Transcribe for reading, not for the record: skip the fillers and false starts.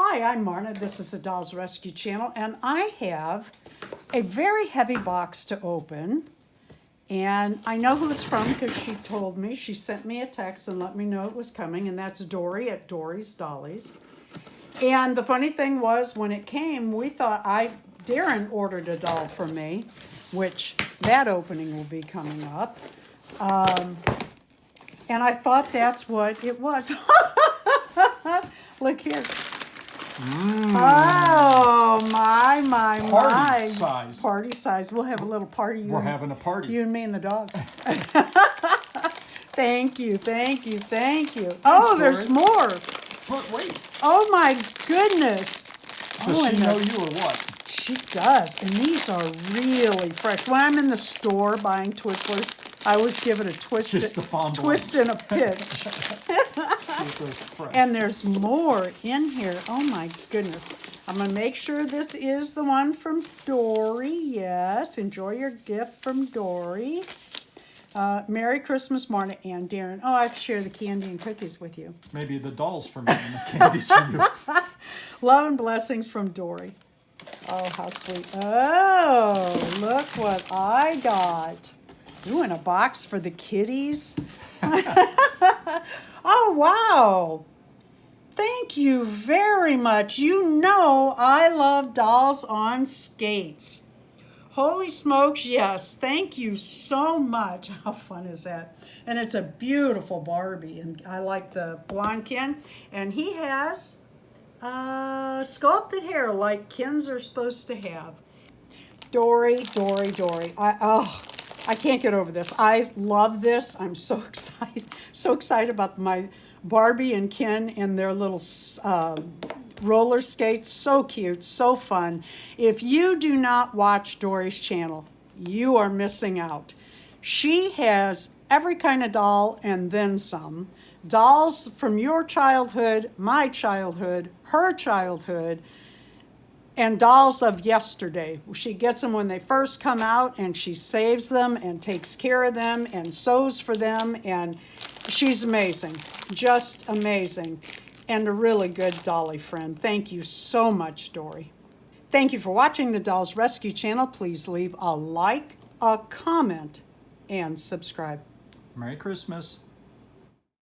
Hi, I'm Marna. This is the Dolls Rescue Channel, and I have a very heavy box to open. And I know who it's from because she told me. She sent me a text and let me know it was coming, and that's Dorie at Dorie's Dollies. And the funny thing was, when it came, we thought Darren ordered a doll for me, which that opening will be coming up. And I thought that's what it was. Look here. Oh, my. Party size. Party size. We'll have a little party. We're having a party. You and me and the dogs. Thank you. Oh, there's more. But wait. Oh, my goodness. Does she know you or what? She does. And these are really fresh. When I'm in the store buying Twizzlers, I always give it a twist, Just the fondling. twist and a pinch. See if there's fresh. And there's more in here. Oh my goodness. I'm going to make sure this is the one from Dorie. Yes, enjoy your gift from Dorie. Merry Christmas, Marna and Darren. Oh, I have to share the candy and cookies with you. Maybe the dolls for me and the candies for you. Love and blessings from Dorie. Oh, how sweet. Oh, look what I got. Ooh, in a box for the kitties. Oh, wow. Thank you very much. You know I love dolls on skates. Holy smokes, yes. Thank you so much. How fun is that? And it's a beautiful Barbie. And I like the blonde Ken. And he has sculpted hair like Kens are supposed to have. Dorie. I can't get over this. I love this. I'm so excited about my Barbie and Ken and their little roller skates. So cute, so fun. If you do not watch Dorie's channel, you are missing out. She has every kind of doll and then some. Dolls from your childhood, my childhood, her childhood, and dolls of yesterday. She gets them when they first come out, and she saves them and takes care of them and sews for them, and she's amazing, just amazing, and a really good dolly friend. Thank you so much, Dorie. Thank you for watching the Dolls Rescue Channel. Please leave a like, a comment, and subscribe. Merry Christmas.